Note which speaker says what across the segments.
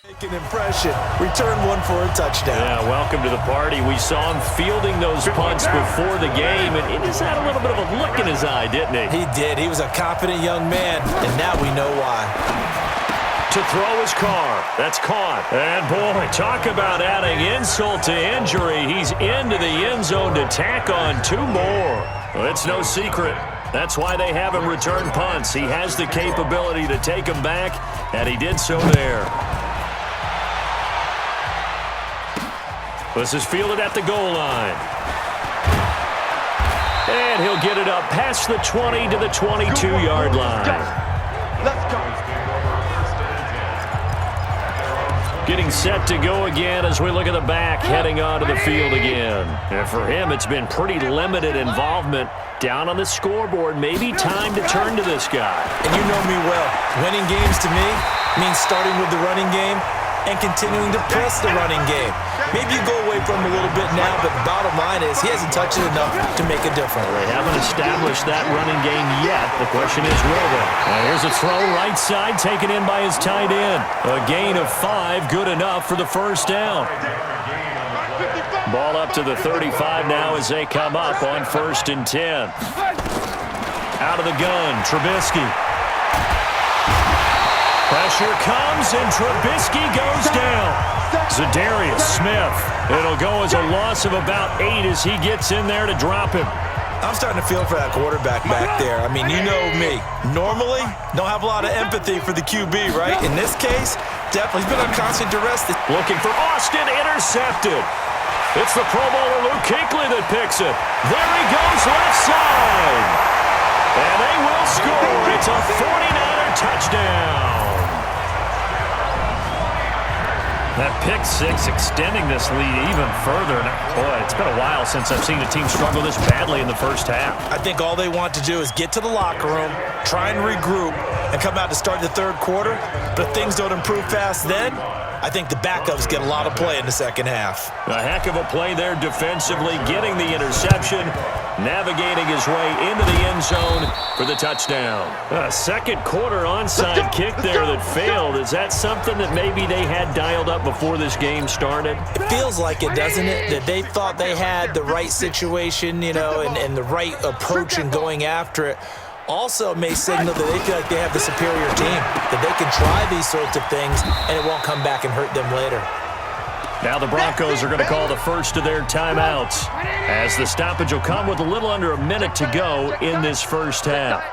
Speaker 1: Make an impression. Return one for a touchdown.
Speaker 2: Yeah, welcome to the party. We saw him fielding those punts before the game, and he just had a little bit of a look in his eye, didn't he?
Speaker 1: He did. He was a confident young man, and now we know why.
Speaker 2: To throw his car. That's caught. And, boy, talk about adding insult to injury. He's into the end zone to tack on 2 more. Well, it's no secret. That's why they have him return punts. He has the capability to take them back, and he did so there. This is fielded at the goal line. And he'll get it up past the 20 to the 22-yard line.
Speaker 3: Let's go.
Speaker 2: Getting set to go again as we look at the back heading onto the field again. And for him, it's been pretty limited involvement down on the scoreboard. Maybe time to turn to this guy.
Speaker 1: And you know me well. Winning games to me means starting with the running game and continuing to press the running game. Maybe you go away from him a little bit now, but the bottom line is he hasn't touched it enough to make a difference.
Speaker 2: They haven't established that running game yet. The question is, will they? Here's a throw right side taken in by his tight end. A gain of 5, good enough for the first down. Ball up to the 35 now as they come up on 1st and 10. Out of the gun, Trubisky. Pressure comes, and Trubisky goes down. Zadarius Smith. It'll go as a loss of about 8 as he gets in there to drop him.
Speaker 1: I'm starting to feel for that quarterback back there. I mean, you know me. Normally, don't have a lot of empathy for the QB, right? In this case, definitely he's been on constant duress.
Speaker 2: Looking for Austin, intercepted. It's the Pro Bowler Luke Kuechly that picks it. There he goes, left side. And they will score. It's a 49er touchdown. That pick 6 extending this lead even further. Boy, it's been a while since I've seen a team struggle this badly in the first half.
Speaker 1: I think all they want to do is get to the locker room, try and regroup, and come out to start the third quarter. But if things don't improve fast then, I think the backups get a lot of play in the second half.
Speaker 2: A heck of a play there defensively, getting the interception, navigating his way into the end zone for the touchdown. A second quarter onside kick there that failed. Is that something that maybe they had dialed up before this game started?
Speaker 1: It feels like it, doesn't it? That they thought they had the right situation, you know, and the right approach in going after it. Also may signal that they feel like they have the superior team, that they can try these sorts of things and it won't come back and hurt them later.
Speaker 2: Now the Broncos are going to call the first of their timeouts as the stoppage will come with a little under a minute to go in this first half.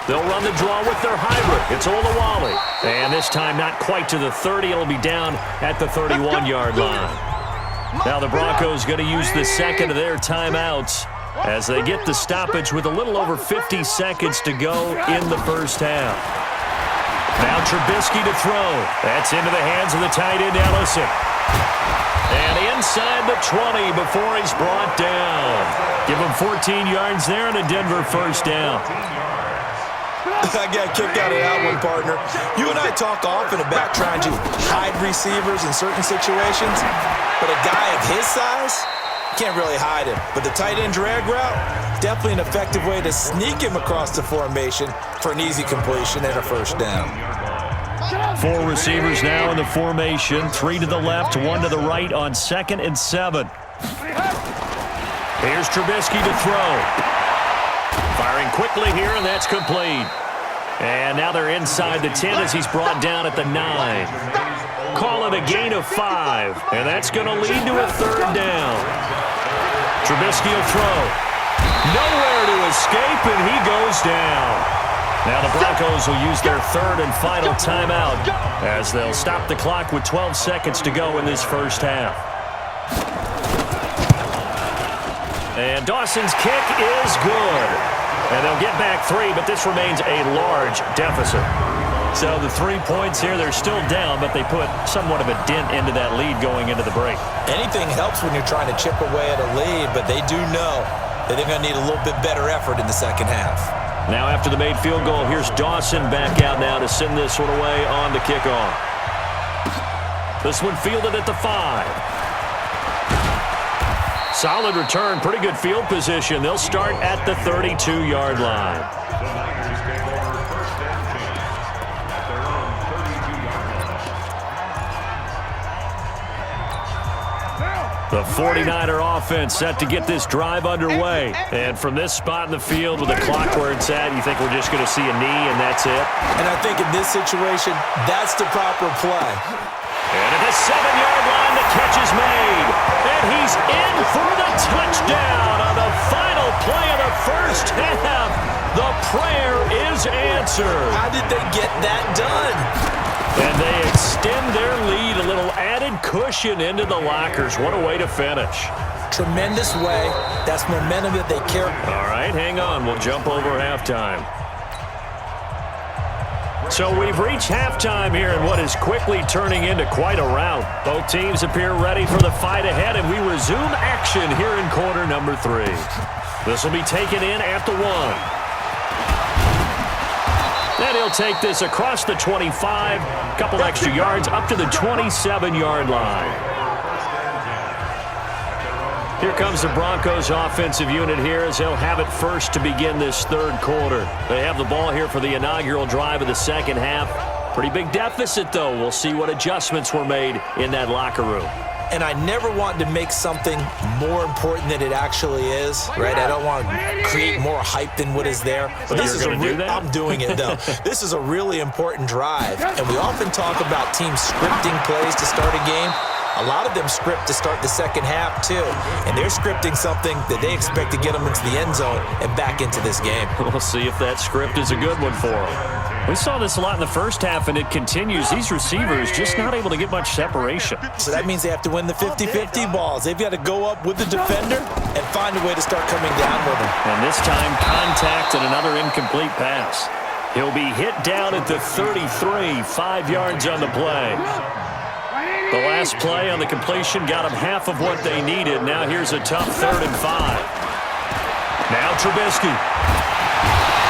Speaker 2: They'll run the draw with their hybrid. It's Olawale. And this time not quite to the 30. It'll be down at the 31-yard line. Now the Broncos going to use the second of their timeouts as they get the stoppage with a little over 50 seconds to go in the first half. Now Trubisky to throw. That's into the hands of the tight end, Ellison. And inside the 20 before he's brought down. Give him 14 yards there and a Denver first down.
Speaker 1: I got a kick out of that one, partner. You and I talk often about trying to hide receivers in certain situations, but a guy of his size, you can't really hide him. But the tight end drag route, definitely an effective way to sneak him across the formation for an easy completion and a first down.
Speaker 2: 4 receivers now in the formation, 3 to the left, 1 to the right on 2nd and 7. Here's Trubisky to throw. Firing quickly here, and that's complete. And now they're inside the 10 as he's brought down at the 9. Call it a gain of 5, and that's going to lead to a third down. Trubisky will throw. Nowhere to escape, and he goes down. Now the Broncos will use their third and final timeout as they'll stop the clock with 12 seconds to go in this first half. And Dawson's kick is good. And they'll get back 3, but this remains a large deficit. So the 3 points here, they're still down, but they put somewhat of a dent into that lead going into the break.
Speaker 1: Anything helps when you're trying to chip away at a lead, but they do know that they're going to need a little bit better effort in the second half.
Speaker 2: Now after the made field goal, here's Dawson back out now to send this one away on the kickoff. This one fielded at the 5. Solid return, pretty good field position. They'll start at the 32-yard line. The 49er offense set to get this drive underway. And from this spot in the field with the clock where it's at, you think we're just going to see a knee and that's it?
Speaker 1: And I think in this situation, that's the proper play.
Speaker 2: And at the 7-yard line, the catch is made. And he's in for the touchdown on the final play of the first half. The prayer is answered.
Speaker 1: How did they get that done?
Speaker 2: And they extend their lead, a little added cushion into the lockers. What a way to finish.
Speaker 1: Tremendous way. That's momentum that they carry.
Speaker 2: All right, hang on. We'll jump over halftime. So we've reached halftime here in what is quickly turning into quite a rout. Both teams appear ready for the fight ahead, and we resume action here in quarter number 3. This will be taken in at the 1. And he'll take this across the 25, couple extra yards up to the 27-yard line. Here comes the Broncos offensive unit here as they'll have it first to begin this third quarter. They have the ball here for the inaugural drive of the second half. Pretty big deficit, though. We'll see what adjustments were made in that locker room.
Speaker 1: And I never want to make something more important than it actually is, right? I don't want to create more hype than what is there. But this is I'm doing it, though. This is a really important drive. And we often talk about teams scripting plays to start a game. A lot of them script to start the second half, too. And they're scripting something that they expect to get them into the end zone and back into this game.
Speaker 2: We'll see if that script is a good one for them. We saw this a lot in the first half, and it continues. These receivers just not able to get much separation.
Speaker 1: So that means they have to win the 50-50 balls. They've got to go up with the defender and find a way to start coming down with him.
Speaker 2: And this time, contact and another incomplete pass. He'll be hit down at the 33, 5 yards on the play. The last play on the completion got them half of what they needed. Now here's a tough 3rd and 5. Now Trubisky.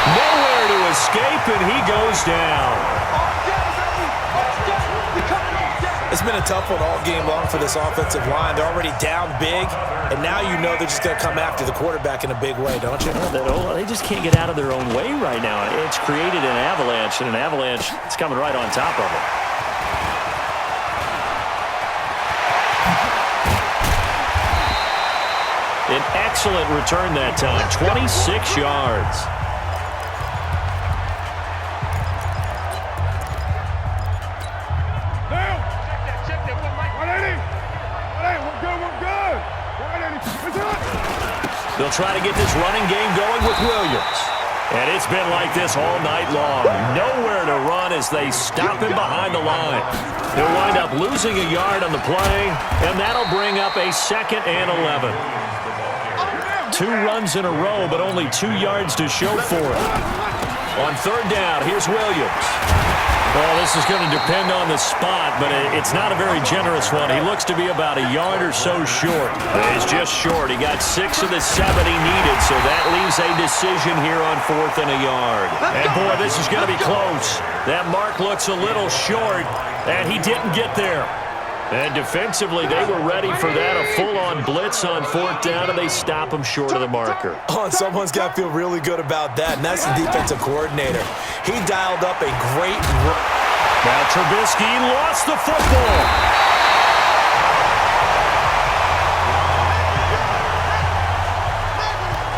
Speaker 2: Nowhere to escape, and he goes down.
Speaker 1: It's been a tough one all game long for this offensive line. They're already down big, and now you know they're just going to come after the quarterback in a big way, don't you?
Speaker 2: They just can't get out of their own way right now. It's created an avalanche, and an avalanche is coming right on top of it. An excellent return that time, 26 yards. They'll try to get this running game going with Williams. And it's been like this all night long. Nowhere to run as they stop him behind the line. They'll wind up losing a yard on the play, and that'll bring up a 2nd and 11. 2 runs in a row, but only 2 yards to show for it. On 3rd down, here's Williams. Well, this is going to depend on the spot, but it's not a very generous one. He looks to be about a yard or so short. He's just short. He got 6 of the 7 he needed, so that leaves a decision here on 4th and a yard. And, boy, this is going to be close. That mark looks a little short, and he didn't get there. And defensively, they were ready for that, a full-on blitz on 4th down, and they stop him short of the marker.
Speaker 1: Oh, and someone's got to feel really good about that, and that's the defensive coordinator. He dialed up a great run.
Speaker 2: Now Trubisky lost the football.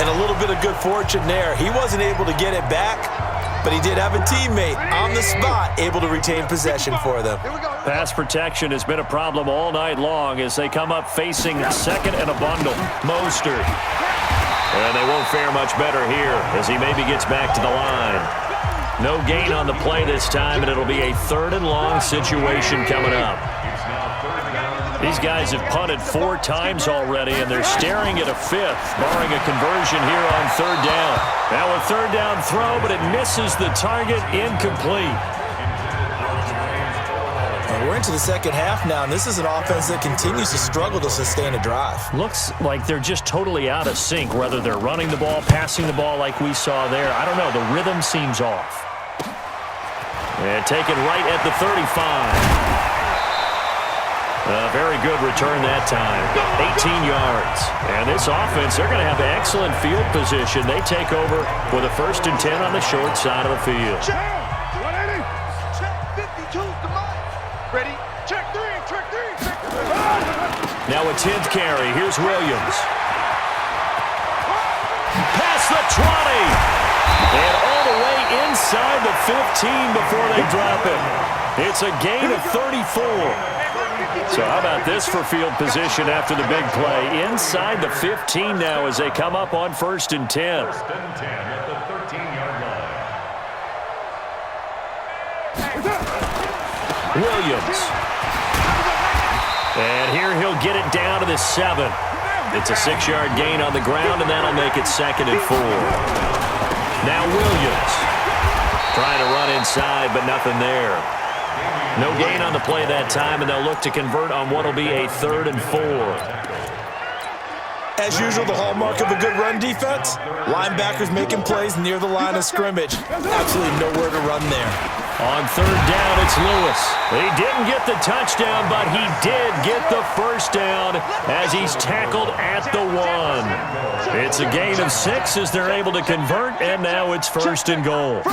Speaker 1: And a little bit of good fortune there. He wasn't able to get it back, but he did have a teammate on the spot able to retain possession for them.
Speaker 2: Pass protection has been a problem all night long as they come up facing 2nd and a bundle. Mostert. And they won't fare much better here as he maybe gets back to the line. No gain on the play this time, and it'll be a 3rd and long situation coming up. These guys have punted 4 times already, and they're staring at a 5th, barring a conversion here on 3rd down. Now a 3rd down throw, but it misses the target, incomplete.
Speaker 1: And we're into the second half now, and this is an offense that continues to struggle to sustain a drive.
Speaker 2: Looks like they're just totally out of sync, whether they're running the ball, passing the ball like we saw there. I don't know. The rhythm seems off. And taken right at the 35. A very good return that time. 18 yards. And this offense, they're going to have excellent field position. They take over with a 1st and 10 on the short side of the field.
Speaker 3: Check 52 to Mike. Ready? Check 3, check 3, check 3.
Speaker 2: Now a 10th carry. Here's Williams. Past the 20. And all the way inside the 15 before they drop it. It's a gain of 34. So how about this for field position after the big play? Inside the 15 now as they come up on 1st and 10. Williams. And here he'll get it down to the 7. It's a 6-yard gain on the ground, and that'll make it 2nd and 4. Now Williams. Trying to run inside, but nothing there. No gain on the play that time, and they'll look to convert on what will be a 3rd and 4.
Speaker 1: As usual, the hallmark of a good run defense, linebackers making plays near the line of scrimmage. Absolutely nowhere to run there.
Speaker 2: On 3rd down, it's Lewis. He didn't get the touchdown, but he did get the 1st down as he's tackled at the 1. It's a gain of 6 as they're able to convert, and now it's 1st and goal.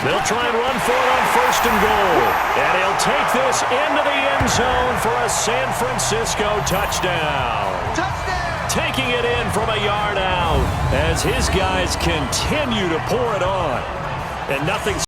Speaker 2: They'll try and run for it on 1st and goal. And he'll take this into the end zone for a San Francisco touchdown. Taking it in from a yard out as his guys continue to pour it on. And nothing